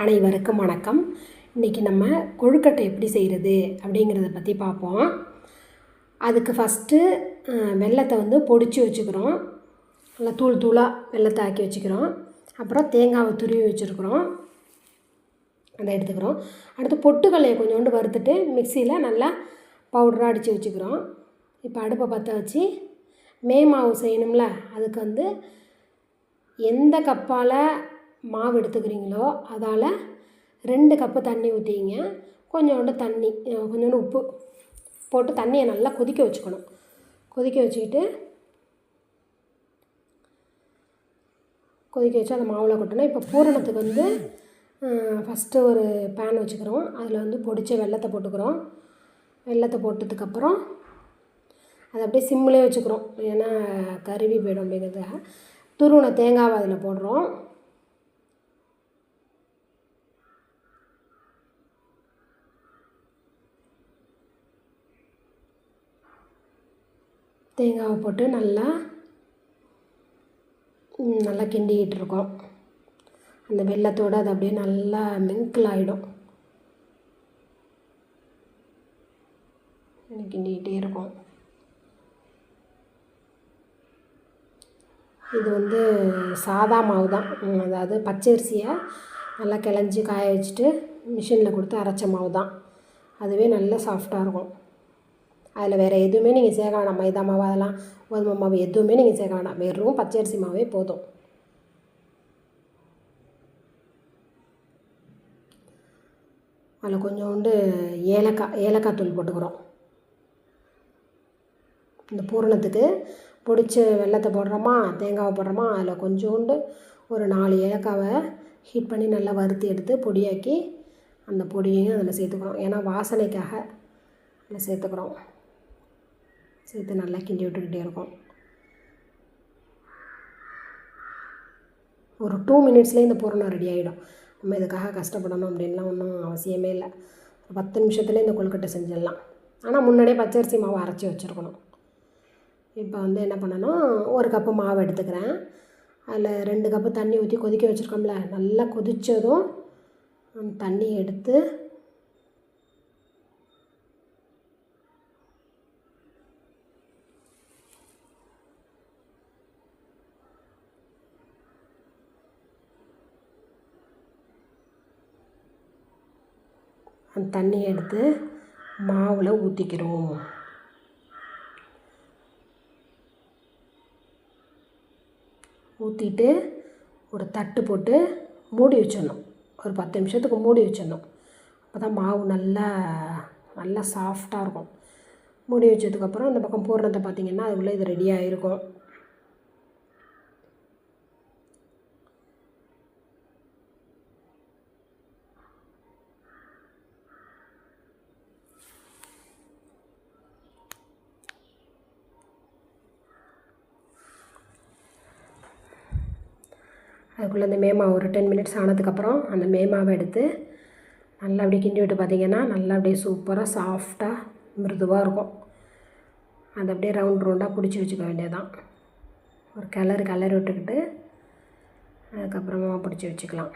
அனைவருக்கும் வணக்கம். இன்றைக்கி நம்ம கொழுக்கட்டை எப்படி செய்கிறது அப்படிங்கிறத பற்றி பார்ப்போம். அதுக்கு ஃபஸ்ட்டு வெல்லத்தை பொடிச்சு வச்சுக்கிறோம். நல்லா தூள் தூளாக வெல்லத்தை ஆக்கி வச்சுக்கிறோம். அப்புறம் தேங்காவை துருவி வச்சுருக்குறோம், அதை எடுத்துக்கிறோம். அடுத்து பொட்டுக்கல்லையை கொஞ்சோண்டு வறுத்துட்டு மிக்சியில் நல்லா பவுடராக அடித்து வச்சுக்கிறோம். இப்போ அடுப்பை பற்ற வச்சு மாவு செய்யணும்ல, அதுக்கு எந்த கப்பால் மாவு எடுத்துக்கிறீங்களோ அதால் 2 கப்பு தண்ணி ஊற்றிங்க. கொஞ்சோண்டு தண்ணி, கொஞ்சோண்டு உப்பு போட்டு தண்ணியை நல்லா கொதிக்க வச்சுக்கணும். கொதிக்க வச்சுக்கிட்டு கொதிக்க வச்சு அந்த மாவில் கொட்டணும். இப்போ பூரணத்துக்கு ஃபஸ்ட்டு ஒரு பேன் வச்சுக்கிறோம். அதில் பொடிச்ச வெல்லத்தை போட்டுக்கிறோம். வெல்லத்தை போட்டதுக்கப்புறம் அதை அப்படியே சிம்மிலே வச்சுக்கிறோம், ஏன்னா கருவி போயிடும் அப்படிங்கிறதுக்காக. துருவின தேங்காவை அதில் போடுறோம். தேங்காவை போட்டு நல்லா கிண்டிக்கிட்டு இருக்கோம். அந்த வெல்லத்தோடு அது அப்படியே நல்லா மிங்கிள் ஆகிடும். கிண்டிக்கிட்டே இருக்கும். இது சாதா மாவு தான், அதாவது பச்சரிசியை நல்லா கிளஞ்சி காய வச்சுட்டு மிஷினில் கொடுத்து அரைச்ச மாவு தான். அதுவே நல்லா சாஃப்டாக இருக்கும். அதில் வேறு எதுவுமே நீங்கள் சேர்க்க வேணாம். மைதா மாவு, அதெல்லாம் கோதுமை மாவு எதுவுமே நீங்கள் சேர்க்க வேணாம். வெறும் பச்சரிசி மாவே போதும். அதில் கொஞ்சோண்டு ஏலக்காய் தூள் போட்டுக்கிறோம். இந்த பூரணத்துக்கு பொடிச்ச வெல்லத்தை போடுறோமா, தேங்காவை போடுறோமா, அதில் கொஞ்சோண்டு ஒரு 4 ஏலக்காவை ஹீட் பண்ணி நல்லா வறுத்து எடுத்து பொடியாக்கி அந்த பொடியையும் அதில் சேர்த்துக்கிறோம். ஏன்னா வாசனைக்காக அதில் சேர்த்துக்கிறோம். சேர்த்து நல்லா கிண்டி விட்டுக்கிட்டே இருக்கும். ஒரு 2 மினிட்ஸ்லேயே இந்த பூரணம் ரெடி ஆகிடும். நம்ம இதுக்காக கஷ்டப்படணும் அப்படின்லாம் ஒன்றும் அவசியமே இல்லை. ஒரு 10 நிமிஷத்துலேயே இந்த கொழுக்கட்டை செஞ்சிடலாம். ஆனால் முன்னாடியே பச்சரிசி மாவு அரைச்சி வச்சுருக்கணும். இப்போ என்ன பண்ணணும், 1 கப்பு மாவு எடுத்துக்கிறேன். அதில் 2 கப்பு தண்ணி ஊற்றி கொதிக்க வச்சுருக்கோம்ல, நல்லா கொதித்ததும் தண்ணி எடுத்து அந்த தண்ணியை எடுத்து மாவில் ஊற்றிக்கிறோம். ஊற்றிட்டு ஒரு தட்டு போட்டு மூடி வச்சிடணும். ஒரு 10 நிமிஷத்துக்கு மூடி வச்சிடணும். அப்போ தான் மாவு நல்லா சாஃப்டாக இருக்கும். மூடி வச்சதுக்கப்புறம் இந்த பக்கம் பூரணத்தை பார்த்திங்கன்னா அதுக்குள்ளே இது ரெடியாக இருக்கும். அதுக்குள்ளே அந்த மாவு ஒரு 10 மினிட்ஸ் ஆனதுக்கப்புறம் அந்த மாவை எடுத்து நல்லா அப்படியே கிண்டி விட்டு பார்த்திங்கன்னா நல்லா அப்படியே சூப்பராக சாஃப்டாக மிருதுவாக இருக்கும். அதை அப்படியே ரவுண்டாக பிடிச்சி வச்சுக்க வேண்டியதுதான். ஒரு கிளறி விட்டுக்கிட்டு அதுக்கப்புறமா பிடிச்சி வச்சுக்கலாம்.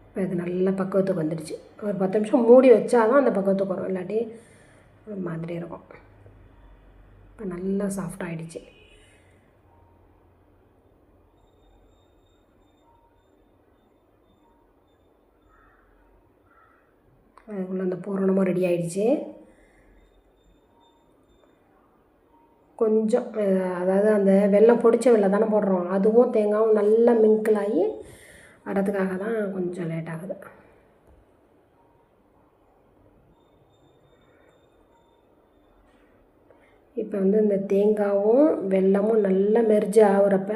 இப்போ இது நல்ல பக்குவத்துக்கு வந்துடுச்சு. ஒரு 10 நிமிஷம் மூடி வச்சா தான் அந்த பக்குவத்துக்கு வரும், இல்லாட்டி ஒரு மாதிரி இருக்கும். இப்போ நல்லா சாஃப்டாகிடுச்சு. அதுக்குள்ளே அந்த பூரணமும் ரெடி ஆகிடுச்சு. கொஞ்சம் அதாவது அந்த வெல்லம் பொடிச்ச வெல்லம் தானே போடுறோம், அதுவும் தேங்காயும் நல்லா மிங்கிளாகி வரதுக்காக தான் கொஞ்சம் லேட் ஆகுது. இப்போ இந்த தேங்காயும் வெல்லமும் நல்லா மெர்ஜ் ஆகுறப்ப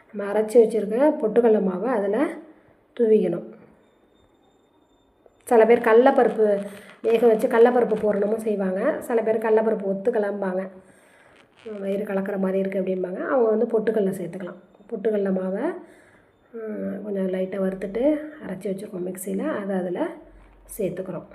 நம்ம அரைச்சி வச்சுருக்க பொட்டுக்கடலை மாவை அதில் தூவிக்கணும். சில பேர் கடலப்பருப்பு வேக வச்சு கடலப்பருப்பு பூரணமும் செய்வாங்க. சில பேர் கடலப்பருப்பு ஒத்துக்கலாம்பாங்க, வயிறு கலக்கிற மாதிரி இருக்குது அப்படிம்பாங்க. அவங்க பொட்டுக்கடலை சேர்த்துக்கலாம். பொட்டுக்கடலை மாவை கொஞ்சம் லைட்டாக வறுத்துட்டு அரைச்சி வச்சுருக்கோம் மிக்சியில், அதை அதில் சேர்த்துக்கிறோம்.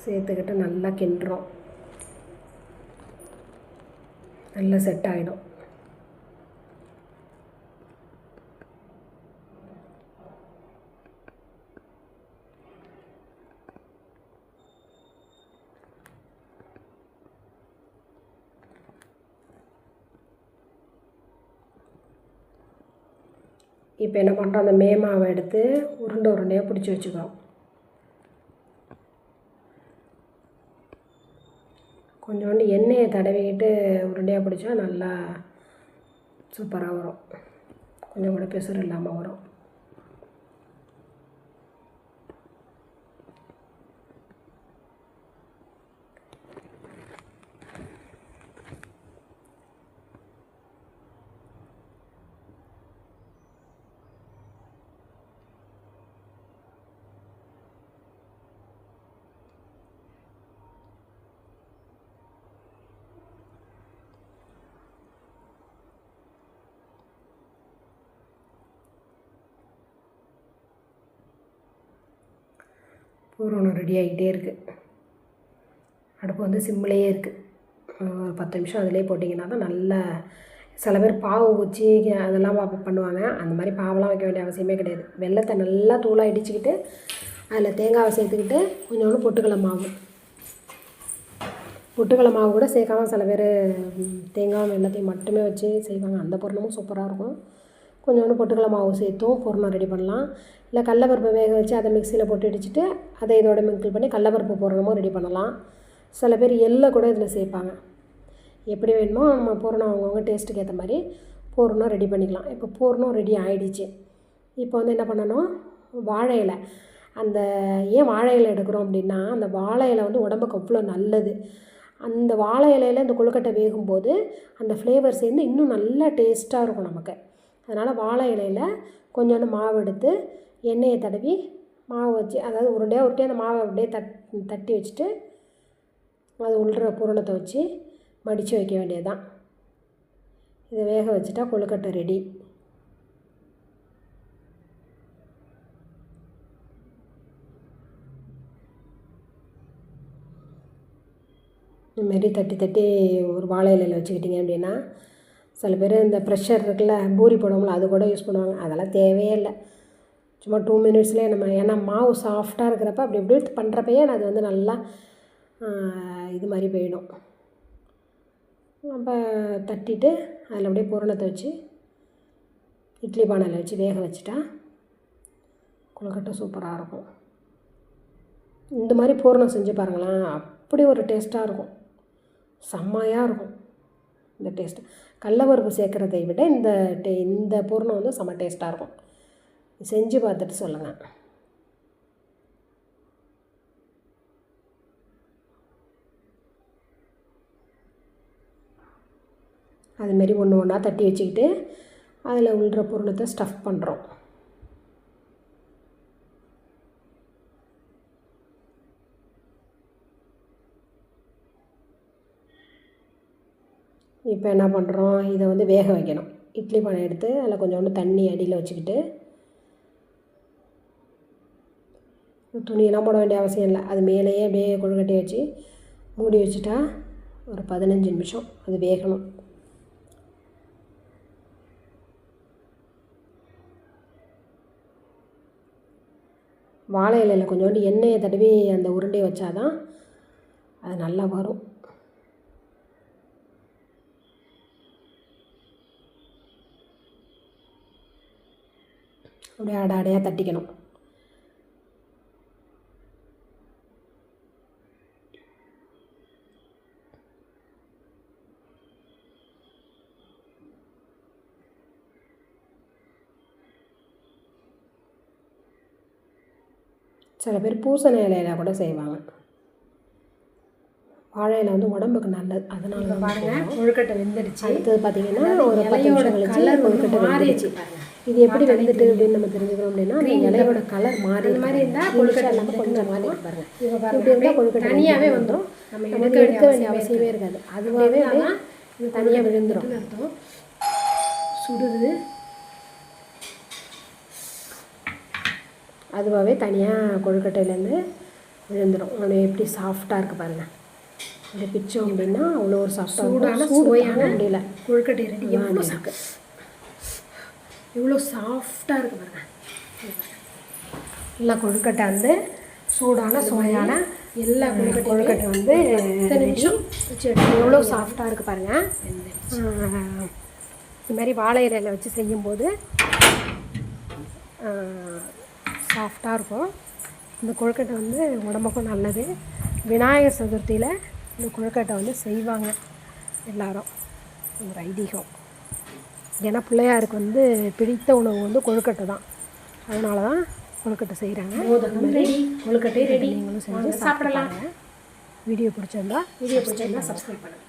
சேர்த்துக்கிட்டு நல்லா கிண்டுறோம். நல்லா செட் ஆகிடும். இப்போ என்ன பண்ணுறோம், அந்த மேமாவை எடுத்து உருண்டை உருண்டையாக பிடிச்சி வச்சுக்கிறோம். கொஞ்சோண்டு எண்ணெயை தடவிக்கிட்டு உருண்டையாக பிடிச்சா நல்லா சூப்பராக வரும். கொஞ்சம் கூட பெசர் இல்லாமல் வரும். பூரணம் ரெடி ஆகிட்டே இருக்குது. அடுப்பு வந்து சிம்மிலேயே இருக்குது. ஒரு 10 நிமிஷம் அதிலே போட்டிங்கன்னா தான் நல்லா. சில பேர் பாவு ஊற்றி அதெல்லாம் பண்ணுவாங்க. அந்த மாதிரி பாவெல்லாம் வைக்க வேண்டிய அவசியமே கிடையாது. வெல்லத்தை நல்லா தூளாக இடிச்சுக்கிட்டு அதில் தேங்காவை சேர்த்துக்கிட்டு கொஞ்சோண்டு பொட்டுக்கடலை மாவு. பொட்டுக்கடலை மாவு கூட சேர்க்காம சில பேர் தேங்காய் வெல்லத்தையும் மட்டுமே வச்சு செய்வாங்க. அந்த பூரணமும் சூப்பராக இருக்கும். கொஞ்சோண்டு பொட்டுக்கடலை மாவு சேர்த்தும் பூரணம் ரெடி பண்ணலாம். இல்லை கடலப்பருப்பை வேக வச்சு அதை மிக்சியில் போட்டு இடிச்சிட்டு அதை இதோட மிங்கிள் பண்ணி கடலப்பருப்பு பூரணமும் ரெடி பண்ணலாம். சில பேர் எள்ளை கூட இதில் சேர்ப்பாங்க. எப்படி வேணுமோ நம்ம பூரணம் அவங்கவுங்க டேஸ்ட்டுக்கு ஏற்ற மாதிரி பூரணம் ரெடி பண்ணிக்கலாம். இப்போ பூரணம் ரெடி ஆகிடுச்சு. இப்போ வந்து என்ன பண்ணணும், வாழை இலை. அந்த ஏன் வாழை இலை எடுக்கிறோம் அப்படின்னா, அந்த வாழை இலை வந்து உடம்புக்கு அவ்வளோ நல்லது. அந்த வாழை இலையில் இந்த கொழுக்கட்டை வேகும்போது அந்த ஃப்ளேவர் சேர்ந்து இன்னும் நல்லா டேஸ்ட்டாக இருக்கும் நமக்கு. அதனால் வாழை இலையில் கொஞ்சோண்டு மாவு எடுத்து எண்ணெயை தடவி மாவு வச்சு, அதாவது உருண்டையாக உருட்டி அந்த மாவை அப்படியே தட்டி வச்சுட்டு அது உள்ற பூரணத்தை வச்சு மடித்து வைக்க வேண்டியது தான். இதை வேக வச்சுட்டா கொழுக்கட்டை ரெடி. இதுமாரி தட்டி தட்டி ஒரு வாழை இலையில் வச்சுக்கிட்டிங்க அப்படின்னா, சில பேர் இந்த ப்ரெஷர் இருக்குல்ல, பூரி போடுவோம்ல, அது கூட யூஸ் பண்ணுவாங்க. அதெல்லாம் தேவையே இல்லை. சும்மா 2 மினிட்ஸ்லேயே நம்ம, ஏன்னா மாவு சாஃப்டாக இருக்கிறப்ப அப்படி இப்படி பண்ணுறப்பயே அது வந்து நல்லா இது மாதிரி போயிடும். நம்ம தட்டிட்டு அதில் அப்படியே பூரணத்தை வச்சு இட்லி பானையில் வச்சு வேக வச்சுட்டா கொழுக்கட்டை சூப்பராக இருக்கும். இந்த மாதிரி பூரணம் செஞ்சு பாருங்களேன், அப்படி ஒரு டேஸ்ட்டாக இருக்கும். செம்மையாக இருக்கும் இந்த டேஸ்ட்டு. கடலப்பருப்பு சேர்க்குறதை விட இந்த பூரணம் வந்து செம்ம டேஸ்ட்டாக இருக்கும். செஞ்சு பார்த்துட்டு சொல்லுங்கள். அதுமாரி ஒன்று ஒன்றா தட்டி வச்சுக்கிட்டு அதில் உள்ற பூரணத்தை ஸ்டஃப் பண்ணுறோம். இப்போ என்ன பண்ணுறோம், இதை வந்து வேக வைக்கணும். இட்லி பானை எடுத்து அதில் கொஞ்சோண்டு தண்ணி அடியில் வச்சுக்கிட்டு, துணியெல்லாம் போட வேண்டிய அவசியம் இல்லை. அது மேலேயே அப்படியே கொழுக்கட்டையை வச்சு மூடி வச்சுட்டா ஒரு 15 நிமிஷம் அது வேகணும். வாழை இலையில் கொஞ்சோண்டு எண்ணெயை தடவி அந்த உருண்டையை வச்சாதான் அது நல்லா வரும். அப்படியே அடையாக தட்டிக்கணும். சில பேர் பூசணி இலையில் கூட செய்வாங்க. வாழை இலை வந்து உடம்புக்கு நல்லது. அதனால பாருங்கள், கொழுக்கட்டை வெந்துடுச்சு. அடுத்தது பார்த்திங்கன்னா ஒரு 10 நிமிஷம் கழிச்சு கொழுக்கட்டை வெந்துடுச்சு. இது எப்படி வெந்துட்டு அப்படின்னு நம்ம தெரிஞ்சுக்கிறோம் அப்படின்னா, அந்த இலையோட கலர் மாறி மாதிரி இருந்தால் கொழுக்கட்டை இல்லாமல் கொஞ்சம் மாறி பாருங்கள். இப்படி இருந்தால் கொழுக்கட்டை தனியாகவே வந்துடும். நம்ம எடுக்க வேண்டிய அவசியமே இருக்காது. அதுவாகவே தனியாக விழுந்துடும். அர்த்தம் சுடுது, அதுவாகவே தனியாக கொழுக்கட்டையிலேருந்து விழுந்துடும். அது எப்படி சாஃப்டாக இருக்குது பாருங்கள். அப்படி பிச்சோம் அப்படின்னா அவ்வளோ ஒரு சாஃப்டாக சுவையான முடியல கொழுக்கட்டை ரெடி. எவ்வளோ சாஃப்டாக இருக்குது பாருங்கள். எல்லா கொழுக்கட்டை வந்து சூடான சுவையான எல்லா கொழுக்கட்டை வந்து நிமிஷம் வச்சு எவ்வளோ சாஃப்டாக இருக்குது பாருங்கள். இது மாதிரி வாழை இலையில் வச்சு செய்யும்போது சாஃப்டாக இருக்கும். இந்த கொழுக்கட்டை வந்து உடம்புக்கும் நல்லது. விநாயகர் சதுர்த்தியில் இந்த கொழுக்கட்டை வந்து செய்வாங்க எல்லோரும். ஒரு ஐதீகம். ஏன்னா பிள்ளையாருக்கு வந்து பிடித்த உணவு வந்து கொழுக்கட்டை தான். அதனால தான் கொழுக்கட்டை செய்கிறாங்க. கொழுக்கட்டை ரெடி. நீங்களும் செஞ்சு சாப்பிடலாம். வீடியோ பிடிச்சிருந்தா சப்ஸ்கிரைப் பண்ணுங்கள்.